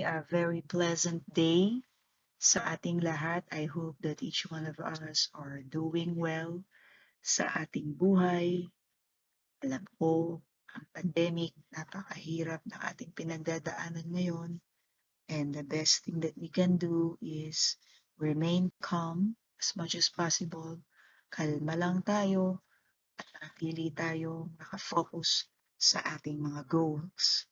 A very pleasant day sa ating lahat. I hope that each one of us are doing well sa ating buhay. Alam ko, ang pandemic, napakahirap na ating pinagdadaanan ngayon. And the best thing that we can do is remain calm as much as possible. Kalma lang tayo at nakapili tayo nakafocus sa ating mga goals.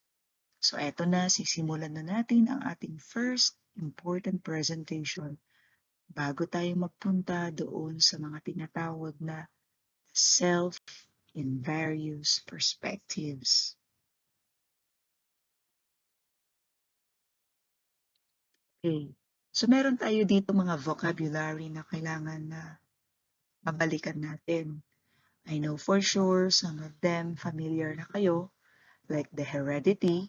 So eto na, sisimulan na natin ang ating first important presentation bago tayo magpunta doon sa mga tinatawag na self in various perspectives. Okay. So meron tayo dito mga vocabulary na kailangan na mabalikan natin. I know for sure some of them familiar na kayo, like the heredity.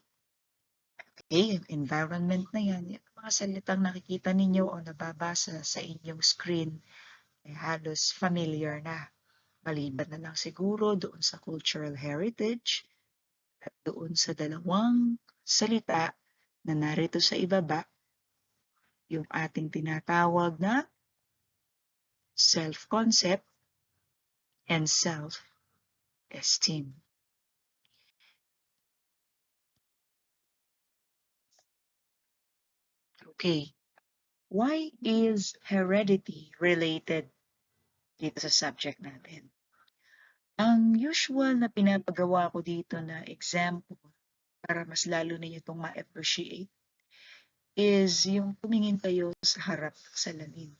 Okay, yung environment na yan, yung mga salitang nakikita ninyo o nababasa sa inyong screen ay halos familiar na. Maliban na lang siguro doon sa cultural heritage at doon sa dalawang salita na narito sa ibaba, yung ating tinatawag na self-concept and self-esteem. Okay, why is heredity related dito sa subject natin? Ang usual na pinapagawa ko dito na example para mas lalo ninyo itong ma-appreciate is yung tumingin kayo sa harap ng salamin.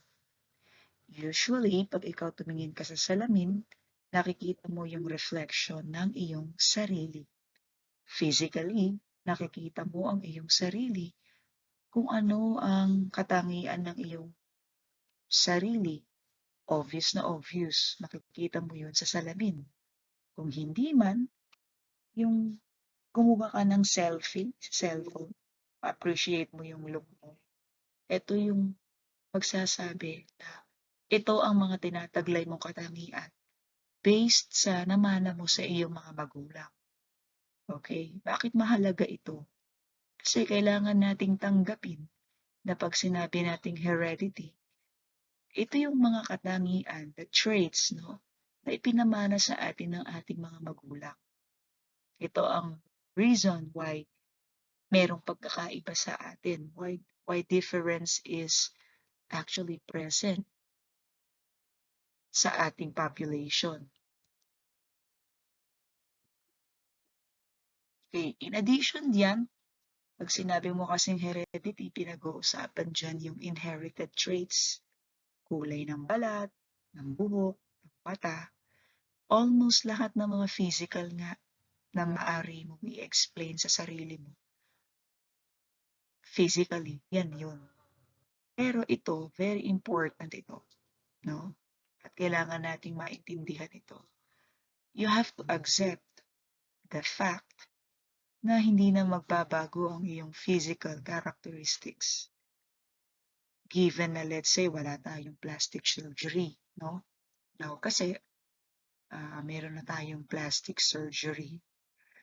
Usually, pag ikaw tumingin ka sa salamin, nakikita mo yung reflection ng iyong sarili. Physically, nakikita mo ang iyong sarili kung ano ang katangian ng iyong sarili. Obvious na obvious, makikita mo yun sa salamin. Kung hindi man, yung kumuha ka ng selfie sa cellphone, appreciate mo yung look mo. Ito yung magsasabi na ito ang mga tinataglay mong katangian based sa namana mo sa iyong mga magulang. Okay? Bakit mahalaga ito? Kasi kailangan nating tanggapin na pag sinabi nating heredity, ito yung mga katangian, the traits, no, na ipinamana sa atin ng ating mga magulang. Ito ang reason why merong pagkakaiba sa atin, why difference is actually present sa ating population. Okay, in addition diyan, pag sinabi mo kasing heredity, pinag-uusapan diyan yung inherited traits, kulay ng balat, ng buhok, ng mata, almost lahat ng mga physical nga na maaari mong i-explain sa sarili mo. Physically, yan yun. Pero ito, very important ito, no? At kailangan nating maintindihan ito. You have to accept the fact na hindi na magbabago ang iyong physical characteristics. Given na let's say wala tayong plastic surgery, no? Now kasi meron na tayong plastic surgery.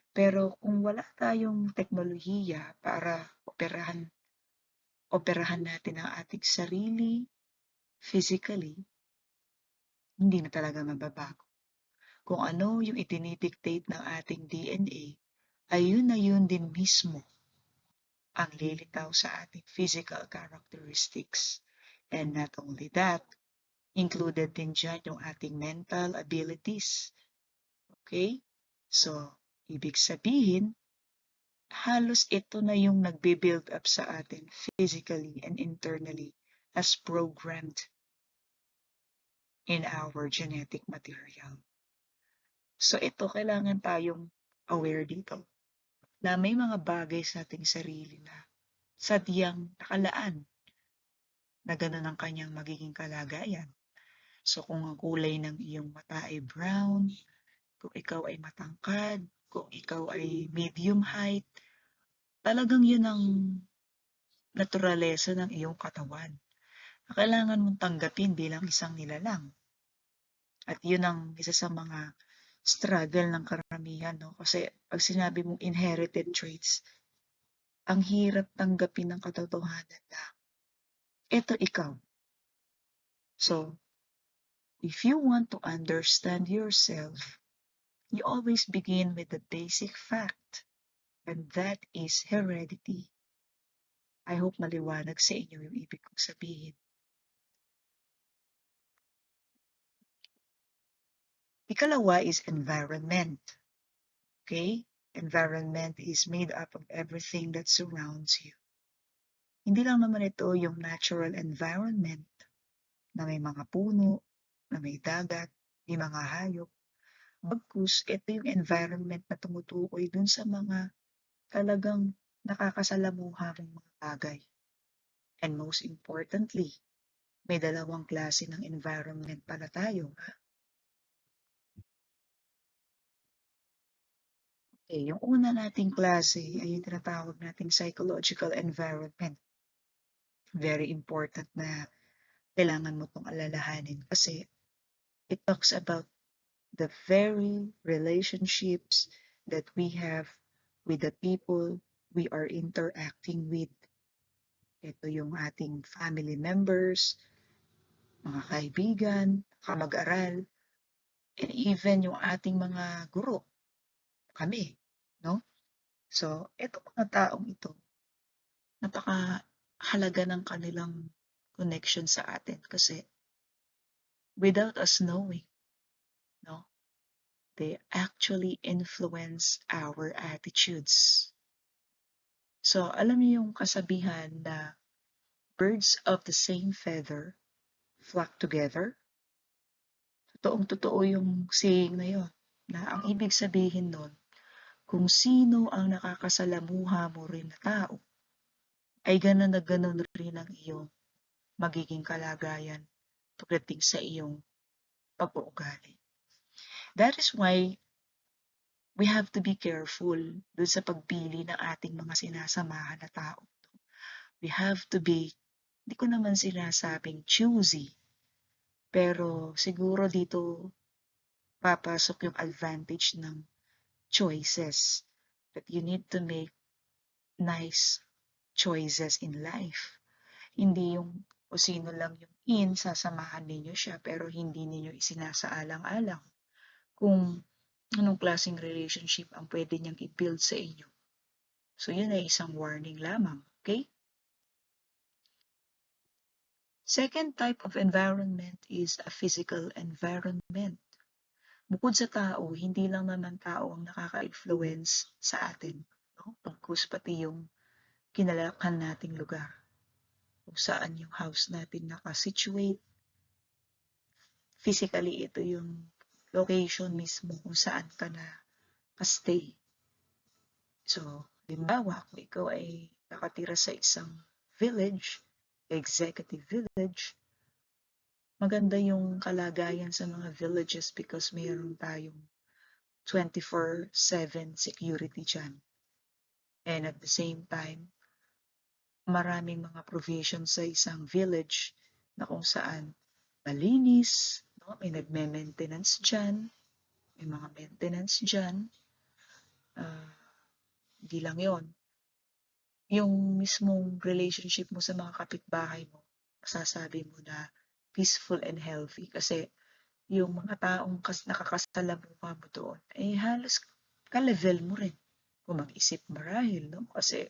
Pero kung wala tayong teknolohiya para operahan natin ang ating sarili physically, hindi na talaga mababago. Kung ano yung itinidictate ng ating DNA, ay yun na yun din mismo ang lilitaw sa ating physical characteristics. And not only that, included din dyan yung ating mental abilities. Okay? So, ibig sabihin, halos ito na yung nagbe-build up sa atin physically and internally as programmed in our genetic material. So ito, kailangan tayong aware dito na may mga bagay sa ating sarili na sadyang nakalaan na ganun ang kanyang magiging kalagayan. So kung ang kulay ng iyong mata ay brown, kung ikaw ay matangkad, kung ikaw ay medium height, talagang yun ang naturalesa ng iyong katawan na kailangan mong tanggapin bilang isang nilalang. At yun ang isa sa mga struggle ng karamihan, no? Kasi pag sinabi mong inherited traits, ang hirap tanggapin ng katotohanan na eto ikaw. So, if you want to understand yourself, you always begin with the basic fact, and that is heredity. I hope maliwanag sa inyo yung ibig kong sabihin. Ikalawa is environment. Okay? Environment is made up of everything that surrounds you. Hindi lang naman ito yung natural environment na may mga puno, na may dagat, may mga hayop. Bagkus, ito yung environment na tumutukoy dun sa mga talagang nakakasalamuha mong mga bagay. And most importantly, may dalawang klase ng environment pala tayo. Okay, yung una nating klase ay yung tinatawag nating psychological environment. Very important na kailangan mo itong alalahanin kasi it talks about the very relationships that we have with the people we are interacting with. Ito yung ating family members, mga kaibigan, kamag-aral, and even yung ating mga guro, kami, no? So, etong mga taong ito, napakahalaga ng kanilang connection sa atin kasi without us knowing, no, they actually influence our attitudes. So, alam niyo yung kasabihan na birds of the same feather flock together? Totoong-totoo yung saying na yun, na ang ibig sabihin nun, kung sino ang nakakasalamuha mo rin na tao, ay gano'n na gano'n rin ang iyong magiging kalagayan pagdating sa iyong pag-uugali. That is why we have to be careful dun sa pagpili ng ating mga sinasamahan na tao. We have to be, hindi ko naman sinasabing choosy, pero siguro dito papasok yung advantage ng choices. That you need to make nice choices in life. Hindi yung o sino lang yung in, sasamahan ninyo siya pero hindi ninyo isinasaalang-alang kung anong klaseng relationship ang pwede niyang i-build sa inyo. So yun ay isang warning lamang, okay? Second type of environment is a physical environment. Bukod sa tao, hindi lang naman tao ang nakaka-influence sa atin, no? Bagkus pati yung kinalakihan nating lugar, kung saan yung house natin naka-situate. Physically, ito yung location mismo kung saan ka naka-stay. So, halimbawa, kung ikaw ay nakatira sa isang village, executive village, maganda yung kalagayan sa mga villages because mayroon tayong 24/7 security dyan. And at the same time, maraming mga provisions sa isang village na kung saan malinis, no? May nagme-maintenance dyan, may mga maintenance dyan. Ah, Hindi lang yon, yung mismong relationship mo sa mga kapitbahay mo, masasabi mo na peaceful and healthy kasi yung mga taong nakakasalamuha mo doon, eh halos ka-level mo rin. Kung mag-isip marahil, no? Kasi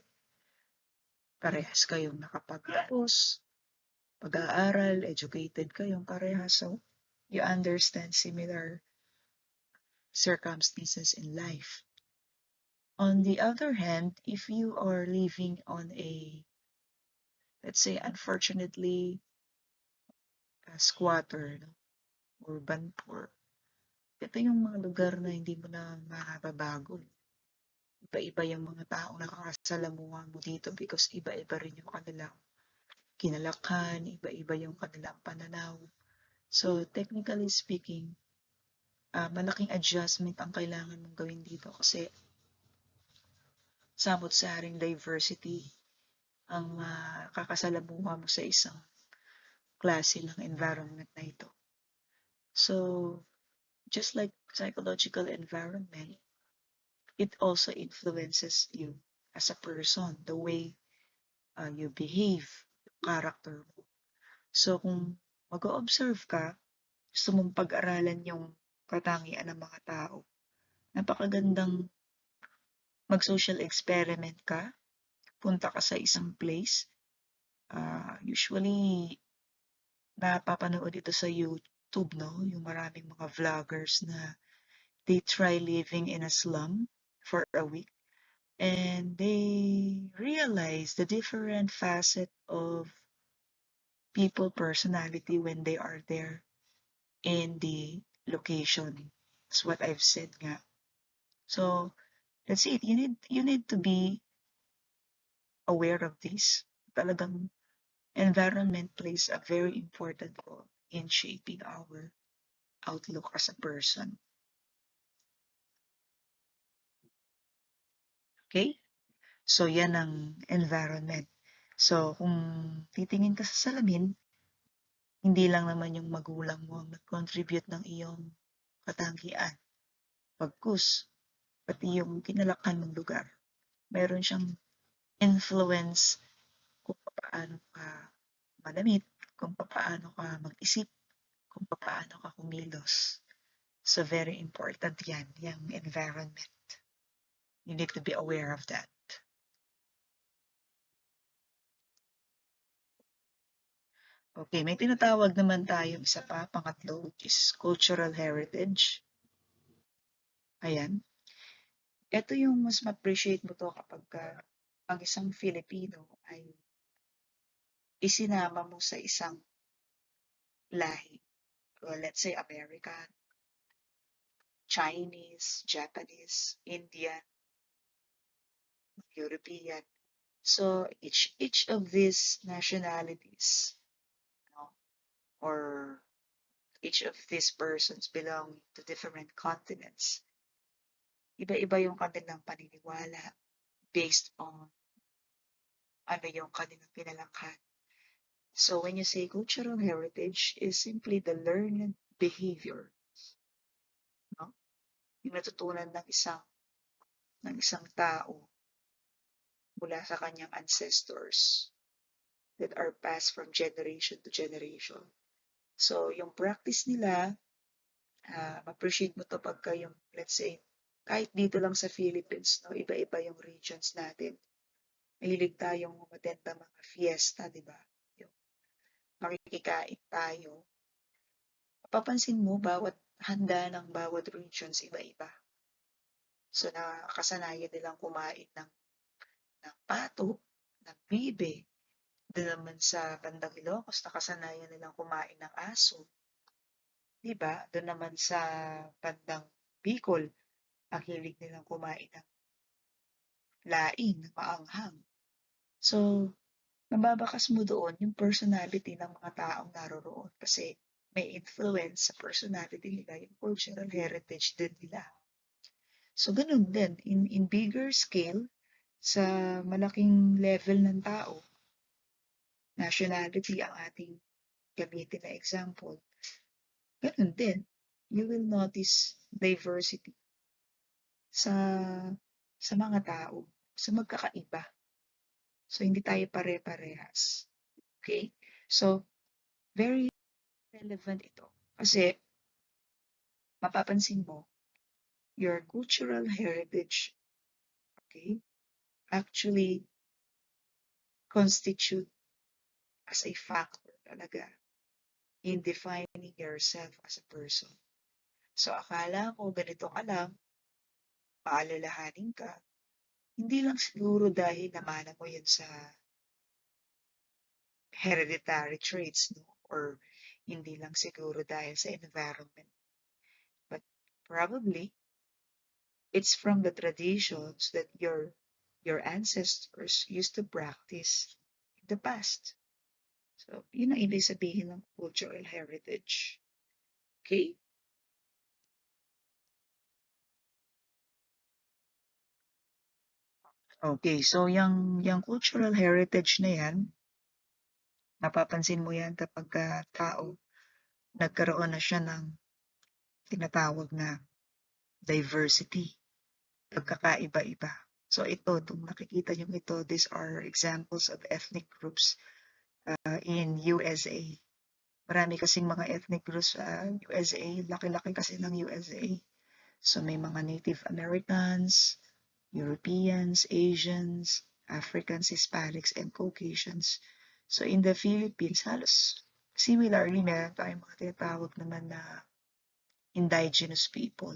parehas kayong nakapagtapos, pag-aaral, educated kayong parehas. So, you understand similar circumstances in life. On the other hand, if you are living on a, let's say, unfortunately, a squatter, no? Urban poor, ito yung mga lugar na hindi mo na mababago. Iba-iba yung mga taong nakakasalamuha mo dito because iba-iba rin yung kanilang kinalakhan, iba-iba yung kanilang pananaw. So, technically speaking, malaking adjustment ang kailangan mong gawin dito kasi samot-saring diversity ang kakasalamuha mo sa isang klase ng environment na ito. So, just like psychological environment, it also influences you as a person, the way you behave, yung character mo. So kung mag-o-observe ka, gusto mong pag-aralan yung katangian ng mga tao, napakagandang mag-social experiment ka, punta ka sa isang place. Usually, napapanood ito sa YouTube, no? Yung maraming mga vloggers na they try living in a slum for a week and they realize the different facet of people personality when they are there in the location. That's what I've said nga. So that's it. You need to be aware of this. Talagang environment plays a very important role in shaping our outlook as a person. Okay? So yan ang environment. So kung titingin ka sa salamin, hindi lang naman yung magulang mo ang nag-contribute ng iyong katangian, pagkus, pati yung kinalakihan mong lugar. Meron siyang influence kung paano ka manamit, kung paano ka mag-isip, kung paano ka kumilos. So very important yan, yung environment. You need to be aware of that. Okay, may tinatawag naman tayong isa pa, pangatlo, which is cultural heritage. Ayan. Ito yung mas ma-appreciate mo to kapag ang isang Filipino ay isinama mo sa isang lahi. Well, let's say American, Chinese, Japanese, Indian, European. So each of these nationalities, no, or each of these persons belong to different continents. Iba-iba yung kanilang paniniwala based on ano yung kanilang pinalangkan. So when you say cultural heritage is simply the learned behavior, no? Yung natutunan ng isang tao mula sa kanyang ancestors that are passed from generation to generation. So yung practice nila, ma-appreciate mo to pagka yung, let's say, kahit dito lang sa Philippines, no, iba-iba yung regions natin. Mahilig tayong umattend ng mga fiesta, di ba? Yung makikikain tayo. Papansin mo, bawat handa ng bawat regions iba-iba. So nakasanayan nilang kumain ng pato, ng bibe. Doon naman sa bandang Ilocos, nakasanayan nilang kumain ng aso. Diba? Doon naman sa bandang Bicol, ang hilig nilang kumain ng laing, ng maanghang. So, mababakas mo doon yung personality ng mga taong naroroon kasi may influence sa personality nila, yung cultural heritage din nila. So, ganun din, in bigger scale, sa malaking level ng tao, nationality ang ating gamitin na example, ganun din, you will notice diversity sa mga tao, sa magkakaiba. So, hindi tayo pare-parehas. Okay? So, very relevant ito. Kasi, mapapansin mo, your cultural heritage, okay, actually constitute as a factor talaga in defining yourself as a person. So, akala ko ganito ka lang, paalalahanin ka, hindi lang siguro dahil namana mo yun sa hereditary traits, no? Or hindi lang siguro dahil sa environment. But probably, it's from the traditions that your ancestors used to practice in the past. So, yun ang ibig sabihin ng cultural heritage. Okay? Okay, so yung cultural heritage na yan, napapansin mo yan kapag tao, nagkaroon na siya ng tinatawag na diversity, pagkakaiba-iba. So ito, itong nakikita niyong ito, these are examples of ethnic groups in USA. Marami kasing mga ethnic groups sa USA, laki-laki kasi ng USA. So may mga Native Americans, Europeans, Asians, Africans, Hispanics, and Caucasians. So in the Philippines, halos similarly, meron tayong mga tinatawag naman na indigenous people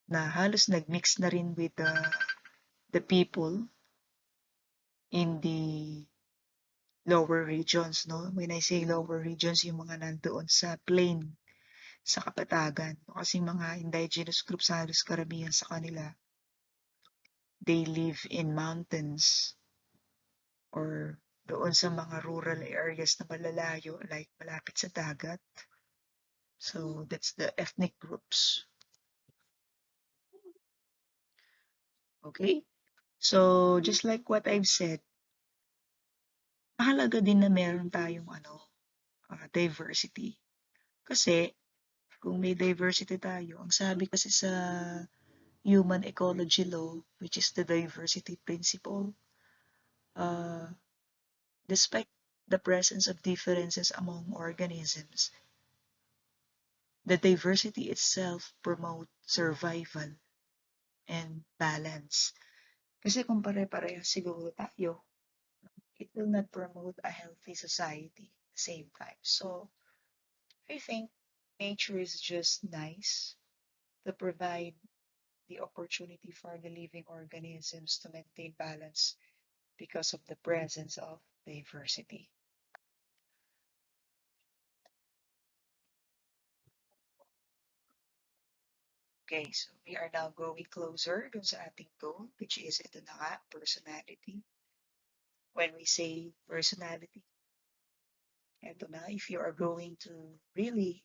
na halos nag-mix na rin with the people in the lower regions, no? When I say lower regions, yung mga nandoon sa plain, sa kapatagan. Kasi mga indigenous groups, halos karamihan sa kanila, they live in mountains or doon sa mga rural areas na malalayo, like malapit sa dagat. So that's the ethnic groups. Okay? So just like what I've said, mahalaga din na meron tayong diversity. Kasi kung may diversity tayo, ang sabi kasi sa human ecology law, which is the diversity principle, uh, despite the presence of differences among organisms, the diversity itself promote survival and balance. Kasi kung pare-pareho siguro tayo, it will not promote a healthy society at the same time. So I think nature is just nice to provide the opportunity for the living organisms to maintain balance because of the presence of diversity. Okay, so we are now going closer dun sa ating goal, which is ito na nga, personality. When we say personality, ito na, if you are going to really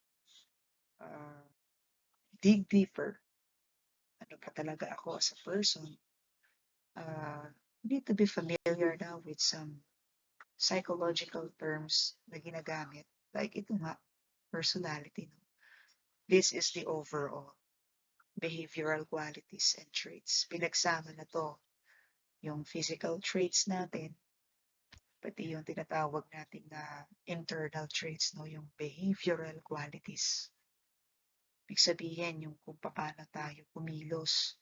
uh, dig deeper, ano pa talaga ako as a person, you need to be familiar now with some psychological terms na ginagamit. Like ito nga, personality. No? This is the overall behavioral qualities and traits. Pinagsama na to yung physical traits natin, pati yung tinatawag natin na internal traits, no? Yung behavioral qualities. Ibig sabihin yung kung paano tayo kumilos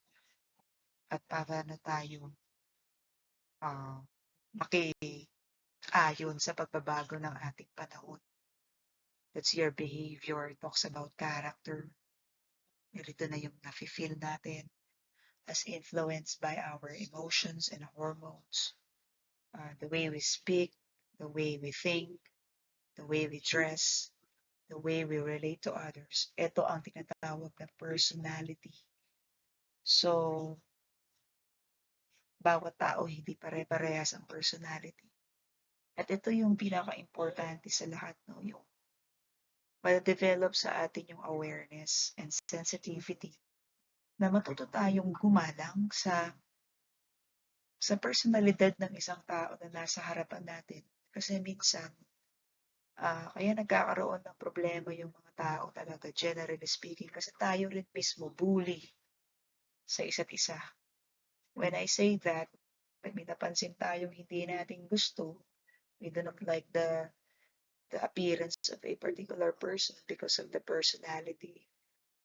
at paano tayo uh, makiayon sa pagbabago ng ating panahon. That's your behavior. It talks about character. Ito na yung nafe-feel natin as influenced by our emotions and hormones. The way we speak, the way we think, the way we dress, the way we relate to others. Ito ang tinatawag na personality. So, bawat tao hindi pare-parehas ang personality. At ito yung pinaka-importante sa lahat, no? Yung ma-develop sa atin yung awareness and sensitivity na matuto tayong gumalang sa personalidad ng isang tao na nasa harapan natin. Kasi minsan, kaya nagkakaroon ng problema yung mga tao talaga, generally speaking, kasi tayo rin mismo bully sa isa't isa. When I say that, pag may napansin tayong hindi natin gusto, we do not like the appearance of a particular person because of the personality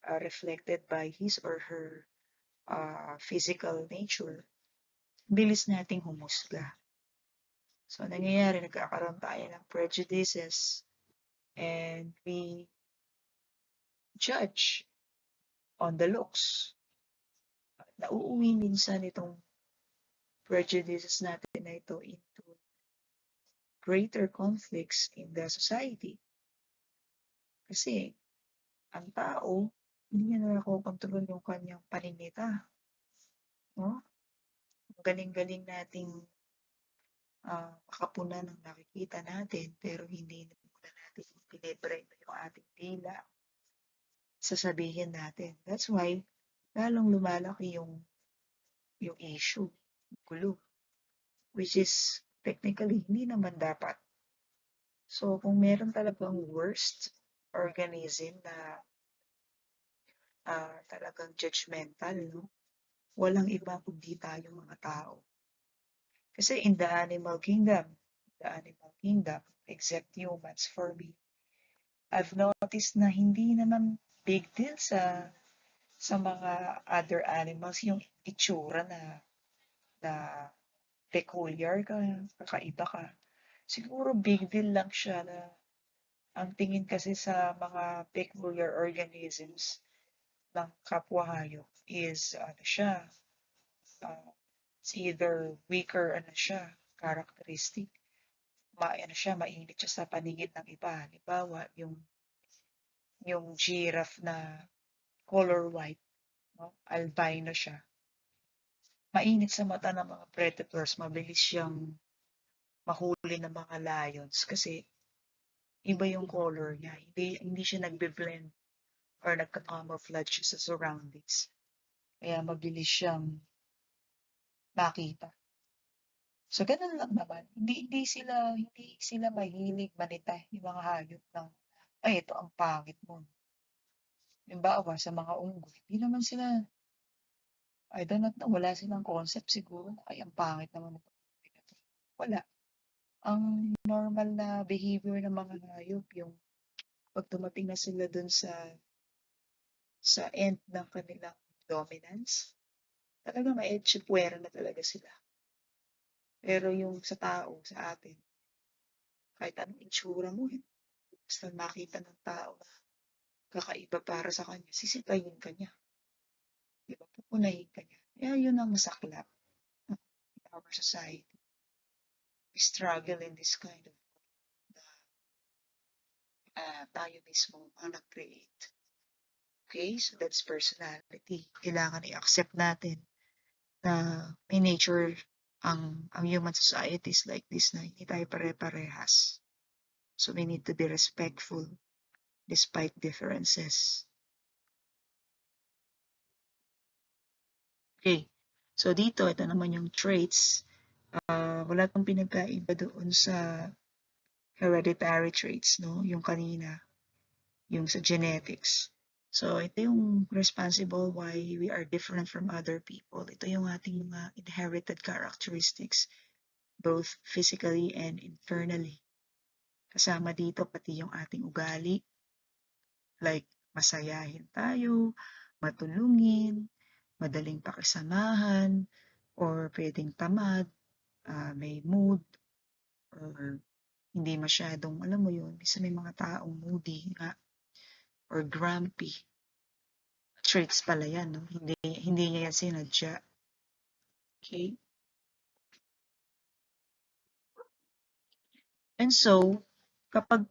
reflected by his or her physical nature, bilis nating humusga. So, nangyayari, nagkakaroon tayo ng prejudices and we judge on the looks. Nauuwi minsan itong prejudices natin na ito into greater conflicts in the society. Kasi ang tao, hindi niya na nakokontrol yung kanyang paninita. No? Ang galing-galing nating makapunan ng nakikita natin pero hindi na natin pinibrain yung ating dila. Sasabihin natin. That's why lalong lumalaki yung issue, gulo, which is technically hindi naman dapat. So kung meron talagang worst organism na talagang judgmental, no? walang iba kundi tayong mga tao. Kasi in the animal kingdom, except humans for me, I've noticed na hindi naman big deal sa mga other animals yung itsura na peculiar ka, kakaiba ka. Siguro big deal lang siya na ang tingin kasi sa mga peculiar organisms ng kapwa hayop is ano siya, uh, it's either weaker ano siya, characteristic, ano siya, mainit siya sa paningin ng iba. Halimbawa, yung giraffe na color white, no? Albino siya. Mainit sa mata ng mga predators, mabilis siyang mahuli ng mga lions kasi iba yung color niya. Hindi siya nagbe-blend or nagka-camouflage siya sa surroundings. Kaya mabilis siyang makita. So, ganun lang naman. Hindi sila mahilig manita yung mga hayop ng, ay, ito ang pangit mo. Halimbawa, sa mga unggoy, hindi naman sila, I do not know, wala silang concept siguro na, ay, ang pangit naman ito. Wala. Ang normal na behavior ng mga hayop, yung pag dumating na sila dun sa end ng kanilang dominance, talaga maetsipwera na talaga sila. Pero yung sa tao, sa atin, kahit anong itsura mo, basta makita ng tao na kakaiba para sa kanya, sisitayin ka niya. Di ba? Pupunahin ka niya. Kaya yun ang masaklap in our society. We struggle in this kind of tayo mismo ang nag-create. Okay? So that's personality. Kailangan i-accept natin na may nature ang human society is like this na hindi tayo pare-parehas. So we need to be respectful despite differences. Okay. So dito, ito naman yung traits. Wala pang pinagkaiba doon sa hereditary traits, no? Yung kanina, yung sa genetics. So ito yung responsible why we are different from other people. Ito yung ating mga inherited characteristics, both physically and internally. Kasama dito pati yung ating ugali, like masayahin tayo, matulungin, madaling pakisamahan, or pwedeng tamad, may mood, or hindi masyadong, alam mo yun, minsan may mga taong moody nga, or grumpy. Traits pala yan, no? Hindi niya yan sinadya. Okay? And so, kapag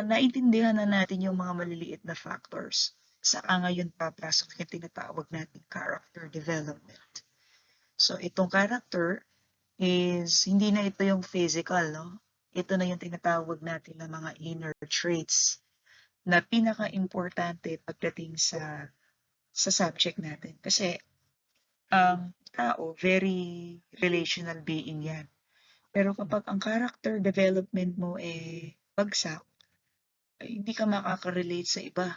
naintindihan na natin yung mga maliliit na factors, saka ngayon papasok yung tinatawag natin character development. So, itong character is, hindi na ito yung physical, no? Ito na yung tinatawag natin na mga inner traits na pinaka-importante pagdating sa subject natin. Kasi ang tao, very relational being yan. Pero kapag ang character development mo bagsak, ay hindi ka makaka-relate sa iba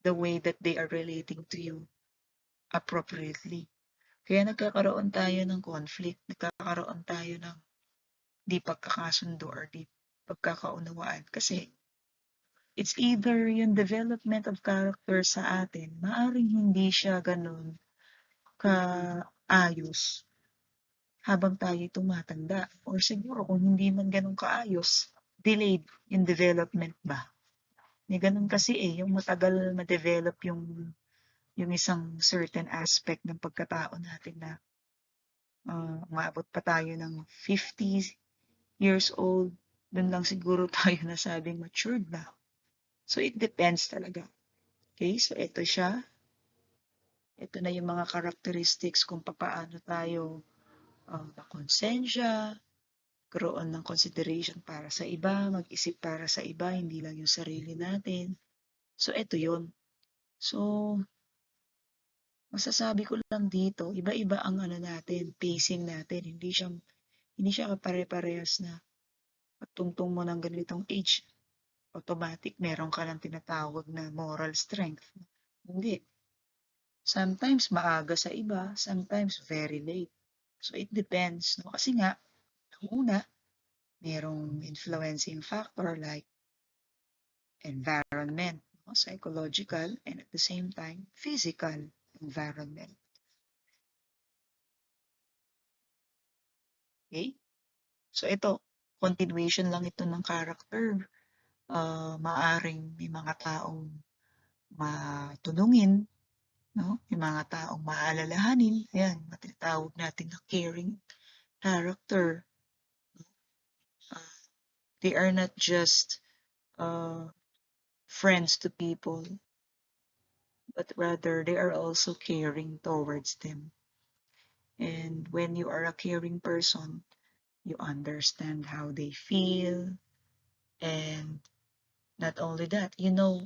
the way that they are relating to you appropriately. Kaya nagkakaroon tayo ng conflict, nagkakaroon tayo ng di pagkakasundo or di pagkakaunawaan kasi it's either yung development of character sa atin, maaring hindi siya ganun kaayos habang tayo tumatanda. Or siguro kung hindi man ganun kaayos, delayed yung development ba? May ganun kasi yung matagal ma-develop yung isang certain aspect ng pagkatao natin na umabot pa tayo ng 50 years old, dun lang siguro tayo nasabing matured na. So it depends talaga. Okay, so ito siya. Ito na yung mga characteristics kung paano tayo makonsensya, karoon ng consideration para sa iba, mag-isip para sa iba, hindi lang yung sarili natin. So ito yun. So masasabi ko lang dito, iba-iba ang ano natin, pacing natin. Hindi siya kapare-parehas na pagtungtong mo ng ganitong age, automatic meron ka ng tinatawag na moral strength. Hindi. Sometimes maaga sa iba, sometimes very late. So it depends, 'no? Kasi nga, una, merong influencing factor like environment, 'no, psychological, and at the same time, physical environment. Okay? So ito, continuation lang ito ng character. Maaring may mga taong matulungin, 'no? May mga taong maalalahanin, ayan, tinatawag natin na caring character. Uh, they are not just uh, friends to people, but rather they are also caring towards them. And when you are a caring person, you understand how they feel, and not only that, you know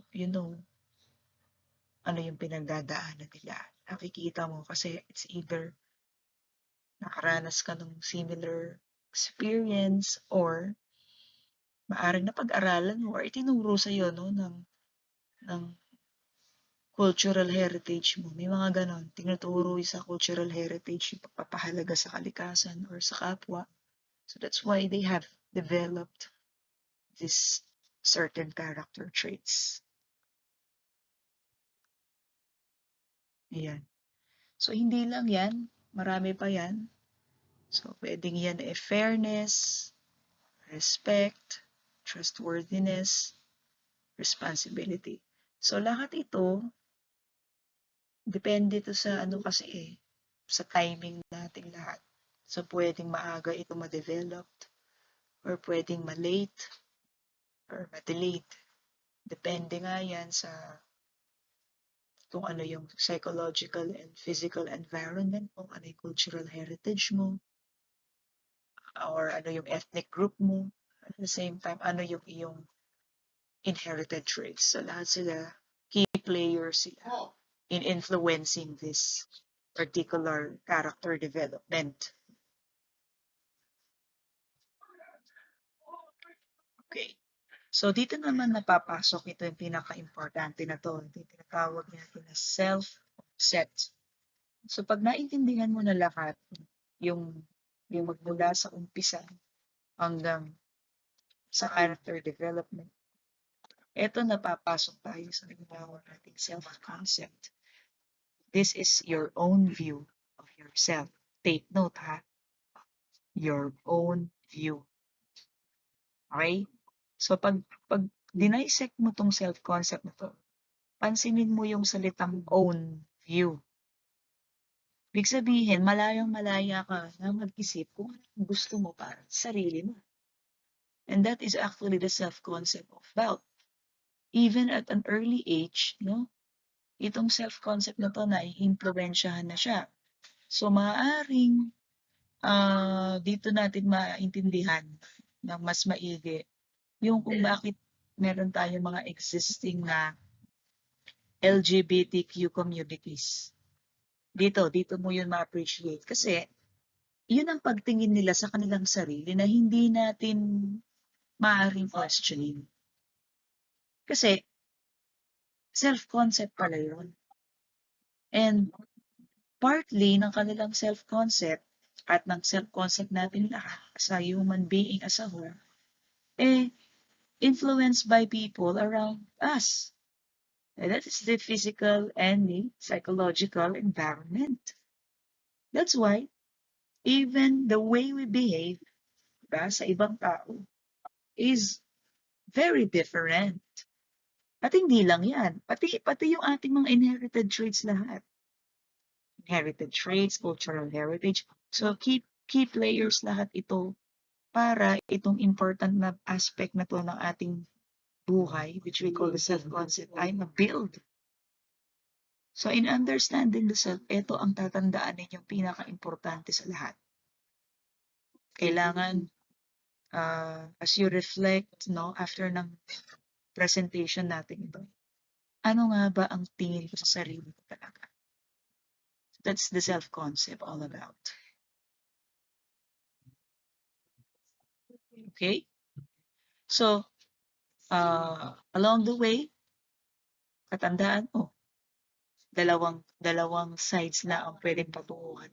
ano yung pinagdadaanan nila. Nakikita mo kasi it's either nakaranas ka ng similar experience or maaaring napag-aralan mo or itinuro sa'yo 'no ng cultural heritage mo. May mga gano'n, tinuturo sa cultural heritage yung pagpapahalaga sa kalikasan or sa kapwa. So that's why they have developed this certain character traits. Ayan. So hindi lang 'yan, marami pa 'yan. So puwedeng 'yan fairness, respect, trustworthiness, responsibility. So lahat ito, depende 'to sa ano kasi, sa timing nating lahat. So puwedeng maaga ito ma-developed or puwedeng ma-late or ma-delayed. Depende nga 'yan sa kung ano yung psychological and physical environment mo, ano yung cultural heritage mo, or ano yung ethnic group mo. At the same time, ano yung iyong inherited traits. So lahat sila key players sila in influencing this particular character development. Okay. So dito naman napapasok ito yung pinaka-importante na 'to, ito yung tinatawag natin na self-concept. So 'pag naintindihan mo na lahat, yung yung magmula sa umpisa hanggang sa character development, eto napapasok tayo sa tinatawag nating self-concept. This is your own view of yourself. Take note ha, your own view. Okay? So pag dinisect mo 'tong self-concept na 'to, pansinin mo yung salitang own view. Ibig sabihin malayang-malaya ka na mag-isip kung anong gusto mo para sa sarili mo. And that is actually the self-concept of wealth. Even at an early age, 'no, itong self-concept na 'to naiimpluwensyahan na siya. So maaaring, dito natin maintindihan ng mas maigi yung kung bakit meron tayong mga existing na LGBTQ communities. Dito mo yun ma-appreciate kasi yun ang pagtingin nila sa kanilang sarili na hindi natin maaaring questionin. Kasi self-concept pala yun. And partly ng kanilang self-concept at ng self-concept natin lahat as a human being as a whole, influenced by people around us. And that is the physical and the psychological environment. That's why even the way we behave, diba, sa ibang tao is very different. At hindi lang yan, pati yung ating mga inherited traits lahat. Inherited traits, cultural heritage. So key players lahat ito para itong important na aspect na 'to ng ating buhay, which we call the self-concept, ay ma-build. So in understanding the self, ito ang tatandaan ninyong pinakaimportante sa lahat. Kailangan, as you reflect 'no, after ng presentation natin ito, ano nga ba ang tingin ko sa sarili ko talaga? That's the self-concept all about. Okay? So, along the way, tatandaan mo, dalawang sides na ang pwedeng patunguhan.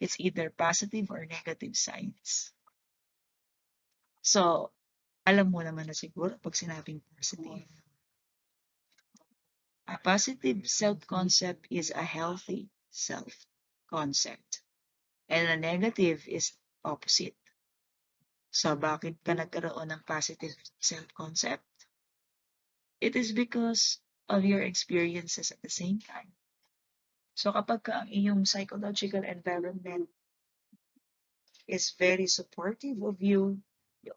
It's either positive or negative sides. So, alam mo naman na siguro 'pag sinabing positive. A positive self-concept is a healthy self-concept, and a negative is opposite. So, bakit ka nagkaroon ng positive self-concept? It is because of your experiences at the same time. So, kapag ang iyong psychological environment is very supportive of you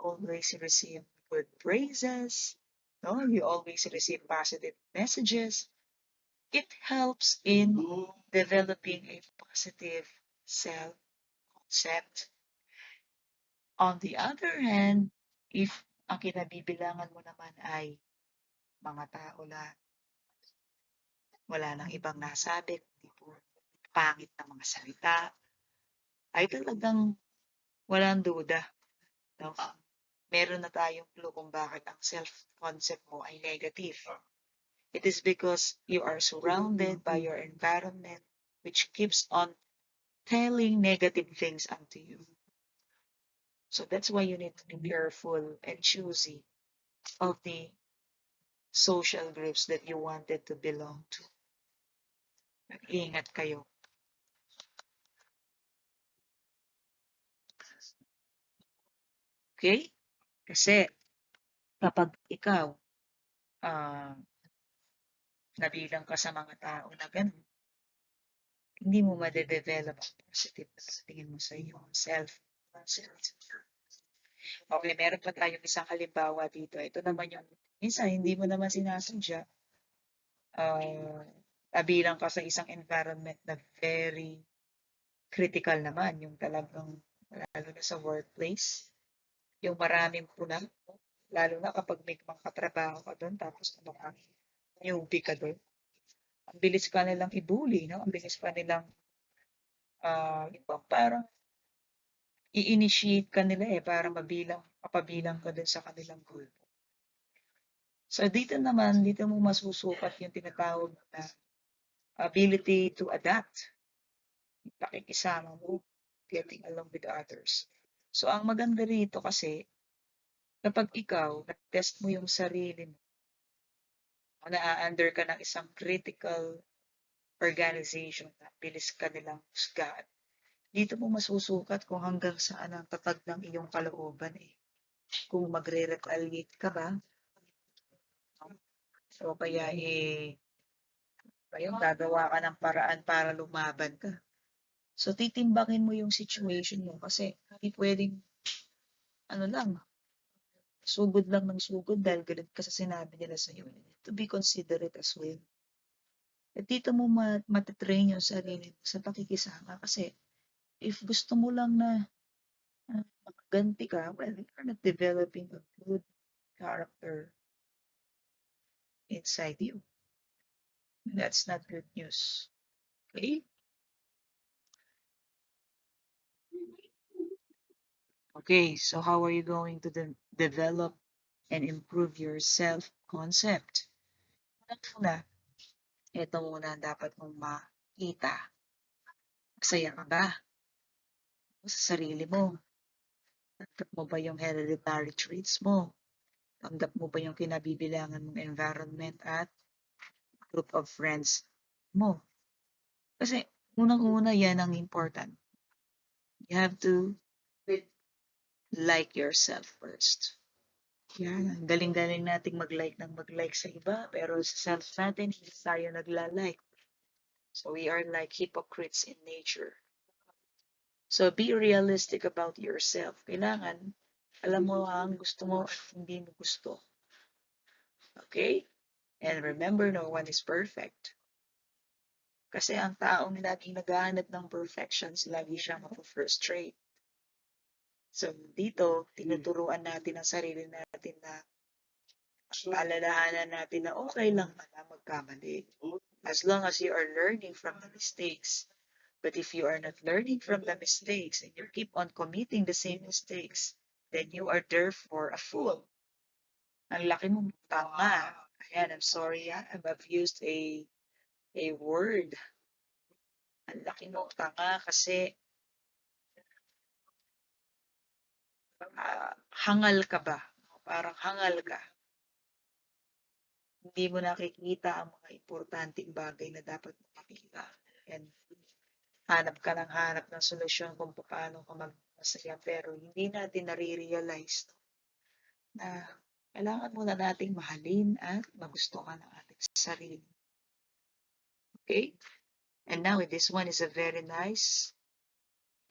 always receive good praises, no? You always receive positive messages. It helps in developing a positive self-concept. On the other hand, if ang kinabibilangan mo naman ay mga tao na wala nang ibang nasabi kundi puro pangit na mga salita, ay talagang walang duda, no? Meron na tayong clue kung bakit ang self-concept mo ay negative. It is because you are surrounded by your environment which keeps on telling negative things unto you. So that's why you need to be careful and choosy of the social groups that you wanted to belong to. Mag-ingat kayo. Okay? Kasi kapag ikaw ah, nabilang ka sa mga tao na gano'n, hindi mo made-develop ang positive na tingin mo sa iyong self-concept. Okay, meron pa tayong isang halimbawa dito. Ito naman yung minsan hindi mo naman sinasadya, ah, nabilang ka sa isang environment na very critical naman, yung talagang lalo na sa workplace, yung maraming puna, lalo na kapag may mga katrabaho ka do'n tapos ano ka, newbie ka do'n. Ang bilis ka nilang i-bully, no? Ang bilis pa nilang, yung bang parang i-initiate ka nila eh para mapabilang ka dun sa kanilang grupo. So dito mo masusukat yung tinatawag na ability to adapt, yung pakikisama mo, getting along with others. So ang maganda rito kasi, kapag ikaw na-test mo yung sarili mo, na-under ka ng isang critical organization na bilis ka nilang husgahan, dito mo masusukat kung hanggang saan ang tatag ng iyong kalooban eh. Kung magre-retaliate ka ba, o kaya gagawa ka ng paraan para lumaban ka. So titimbakin mo yung situation mo kasi hindi puwedeng ano lang, sugod lang ng sugod dahil galit ka sa sinabi nila sa'yo. You need to be considerate as well. At dito mo mate-train yung sarili mo sa pakikisama kasi if gusto mo lang na makaganti ka, well, you're not developing a good character inside you. That's not good news. Okay? Okay, so how are you going to develop and improve your self-concept? Unang-una, ito muna ang dapat mong makita. Masaya ka ba sa sarili mo? Tanggap mo ba yung hereditary traits mo? Tanggap mo ba yung kinabibilangan mong environment at group of friends mo? Kasi unang-una yan ang important. You have to like yourself first. Yan, ang galing-galing nating mag-like ng mag-like sa iba, pero sa self natin, hindi tayo nagla-like. So we are like hypocrites in nature. So be realistic about yourself. Kailangan, alam mo ang gusto mo at hindi mo gusto. Okay? And remember, no one is perfect. Kasi ang taong laging naghahanap ng perfections, lagi siya mapofrustrate. So dito, tinuturuan natin ang sarili natin na alalahanan natin na okay lang pala magkamali. As long as you are learning from the mistakes. But if you are not learning from the mistakes and you keep on committing the same mistakes, then you are therefore a fool. Ang laki mong tanga. Ayan, I'm sorry, I've used a a word. Ang laki mong tanga kasi hangal ka ba? Parang hangal ka. Hindi mo nakikita ang mga importanteng bagay na dapat mo makita. And hanap ka ng hanap ng solusyon kung paano ka magmasaya pero hindi natin nare-realize na kailangan muna nating mahalin at magustuhan ang ating sarili. Okay? And now, this one is a very nice,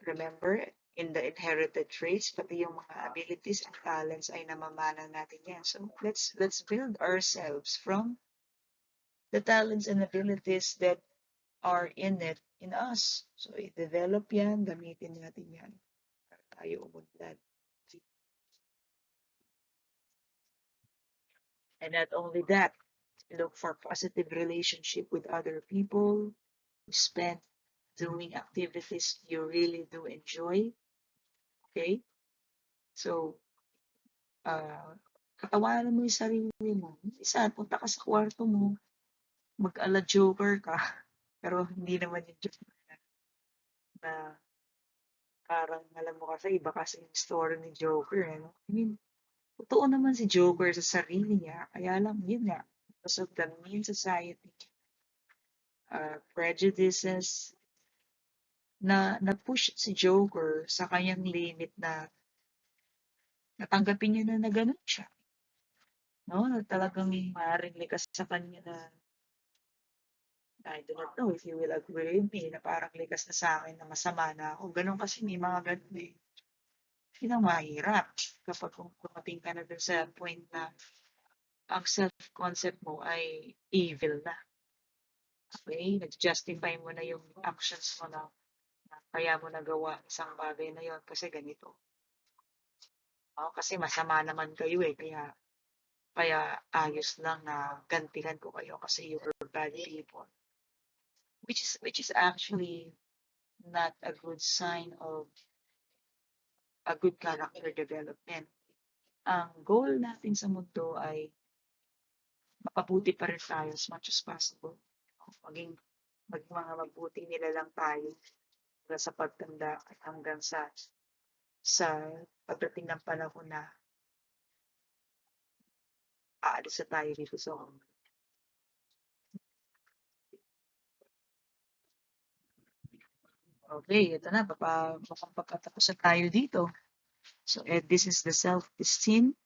remember, in the inherited traits, pati yung mga abilities and talents ay namamana natin yan. So, let's build ourselves from the talents and abilities that are in it, in us. So, i-develop yan, gamitin natin yan para tayo umunlad. And not only that, look for positive relationship with other people, spend doing activities you really do enjoy. Okay? So, katawanan mo yung sarili mo. Minsan, punta ka sa kwarto mo, mag-ala joker ka, pero hindi naman yung joke na parang alam mo kasi iba kasi yung story ni Joker, eh, no? I mean, totoo naman si Joker sa sarili niya, kaya lang, yun nga, because of the mean society, prejudices, na-push si Joker sa kanyang limit na natanggapin niya na gano'n siya, no? Na talagang maaaring likas sa kanya na I do not know if you will agree with me na parang likas na sa akin na masama na ako. Gano'n kasi may mga gano'n eh. Yun ang mahirap kapag kung dumating ka na dun sa point na ang self-concept mo ay evil na. Okay? Nag-justify mo na yung actions mo na kaya mo nagawa isang bagay na yon kasi ganito. Oh, kasi masama naman kayo eh. Kaya ayos lang na gantihan ko kayo kasi you were bad people. Which is actually not a good sign of a good character development. Ang goal natin sa mundo ay mapabuti pa rin tayo as much as possible. Maging mga mabuti nila lang tayo hanggang sa pagtanda at hanggang sa pagdating ng panahon na aalis na tayo dito sa mundo. Okay, ito na, mukhang pagkatapos na tayo dito. So, this is the self-esteem.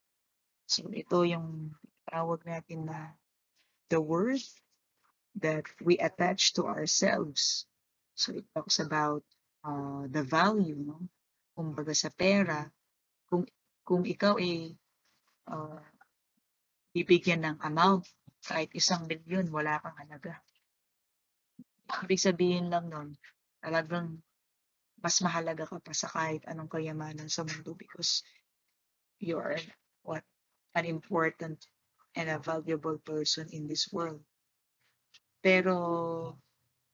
So, ito yung tawag natin na the worth that we attach to ourselves. So it talks about the value, no? Kumbaga sa pera, kung kung ikaw ay uh, bibigyan ng amount, kahit 1,000,000, wala kang halaga. Ibig sabihin lang nun, talagang mas mahalaga ka pa sa kahit anong kayamanan sa mundo because you are what an important and a valuable person in this world. Pero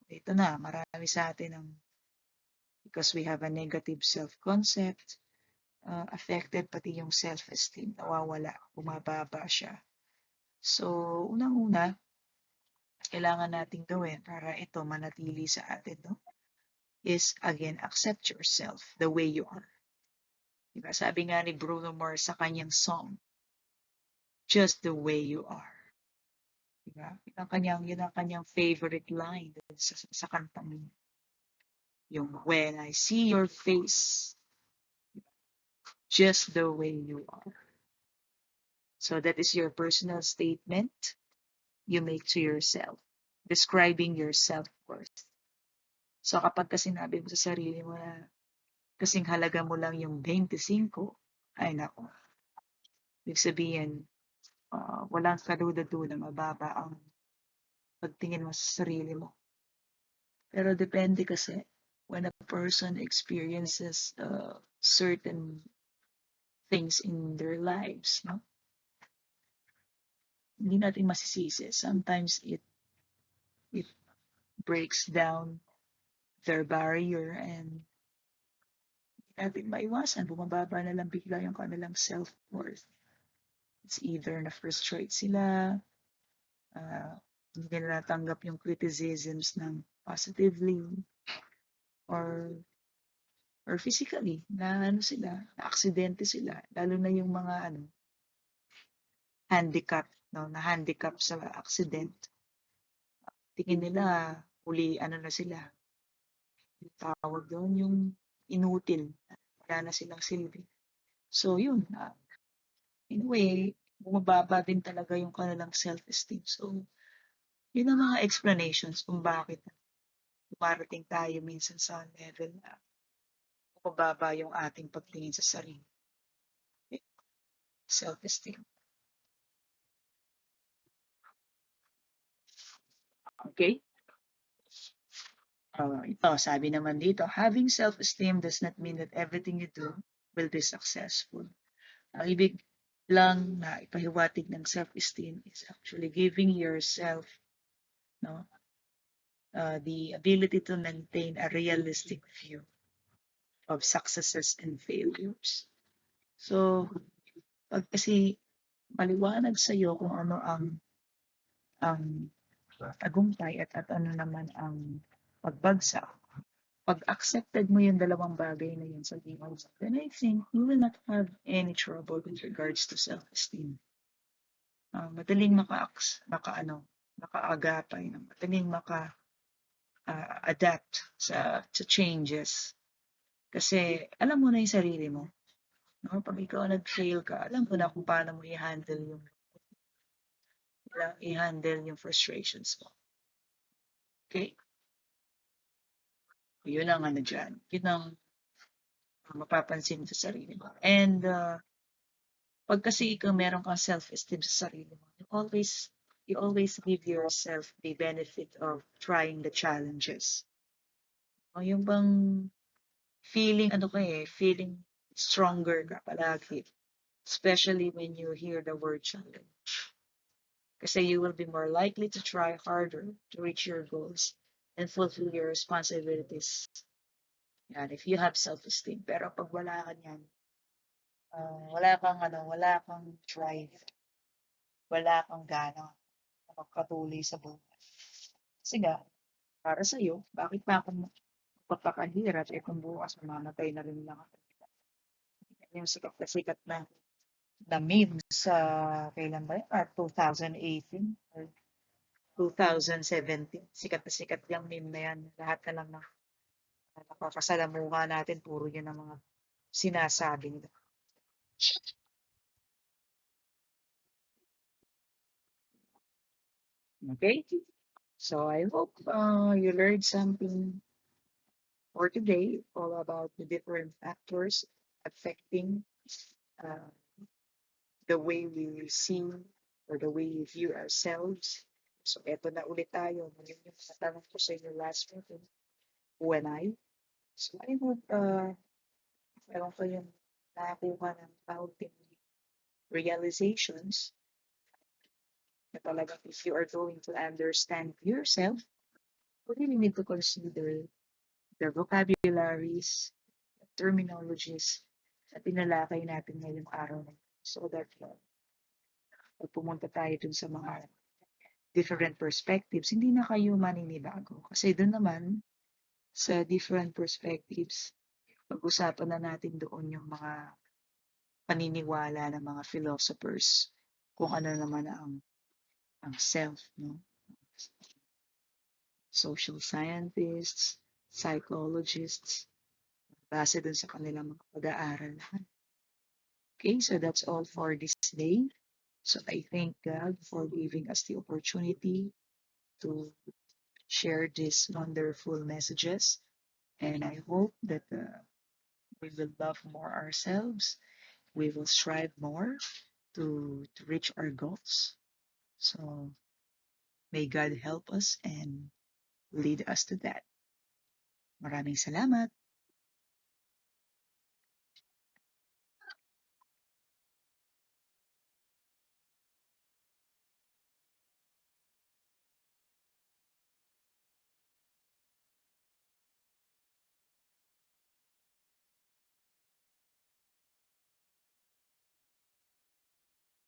ito na, marami sa atin ang because we have a negative self-concept, affected pati yung self-esteem, nawawala, bumababa siya. So, unang-una, kailangan nating gawin para ito manatili sa atin, no? Is again, accept yourself the way you are. Diba? Sabi nga ni Bruno Mars sa kanyang song, just the way you are. Diba? Yun ang kanyang favorite line sa kantang yun. Yung when I see your face, just the way you are. So that is your personal statement you make to yourself, describing your self-worth. So kapag ka sinabi mo sa sarili mo na kasing halaga mo lang yung 25, ay nako, ibig sabihin, walang kaduda-duda, mababa ang pagtingin mo sa sarili mo. Pero depende kasi when a person experiences certain things in their lives, no? Hindi natin masisisi. Sometimes it breaks down their barrier and hindi natin maiwasan. Bumababa na lang bigla yung kanilang self-worth. It's either na-frustrate sila, uh, hindi nila natanggap yung criticisms ng positively or physically na ano sila, na aksidente sila, lalo na yung mga ano, handicap, no, na handicap sa accident. Tingin nila huli ano na sila, yung tawag doon, yung inutil, wala na silang silbi. So yun, in a way, bumababa din talaga yung kanilang self-esteem. So, yun ang mga explanations kung bakit dumarating tayo minsan sa level na bumababa yung ating pagtingin sa sarili, self-esteem. Okay? Ito, sabi naman dito, having self-esteem does not mean that everything you do will be successful. Ang ibig lang na ipahiwatig ng self-esteem is actually giving yourself, no, the ability to maintain a realistic view of successes and failures. So, pag kasi maliwanag sa'yo kung ano ang tagumpay at ano naman ang pagbagsak, pag accepted mo yung dalawang bagay na yun sa buhay mo, then I think you will not have any trouble with regards to self-esteem. Madaling maka-ano, makaagapay, madaling adapt sa changes. Kasi alam mo na yung sarili mo. No? Pag ikaw nag-fail ka, alam mo na kung paano mo i-handle yung frustrations mo. Okay? Yun ang ano dyan. Yun ang mapapansin sa sarili mo. And pag kasi ikaw meron kang self-esteem sa sarili mo, you always give yourself the benefit of trying the challenges. O yung bang feeling stronger ka palagi. Especially when you hear the word challenge. Kasi you will be more likely to try harder to reach your goals and fulfill your responsibilities. Yan, if you have self-esteem. Pero pag wala ka niyan, wala kang drive, wala kang gana na magpatuloy sa buhay. Kasi nga, para sa'yo, bakit pa ako magpapakahirap kung bukas mamamatay na rin lang ako. Yung sikat na meme sa kailan ba yun? 2018 or 2017. Sikat na sikat yung meme na yan. Lahat na lang na nakakasalamuha natin, puro yun ang mga sinasabi nila. Okay? So I hope you learned something for today, all about the different factors affecting uh, the way we see or the way we view ourselves. So eto na ulit tayo. Yun yung natanong ko sa inyo last meeting, who am I? So I hope meron kayong nakakuha ng counting realizations na talagang if you are going to understand yourself, you really need to consider the vocabularies, the terminologies na tinalakay natin ngayong araw na ito. So that pag pumunta tayo dun sa mga different perspectives, hindi na kayo maninibago. Kasi doon naman, sa different perspectives, pag-usapan na natin doon yung mga paniniwala ng mga philosophers, kung ano naman ang self, no? Social scientists, psychologists, base dun sa kanilang mga pag-aaral. Okay, so that's all for this day. So I thank God for giving us the opportunity to share these wonderful messages. And I hope that we will love more ourselves. We will strive more to reach our goals. So may God help us and lead us to that. Maraming salamat.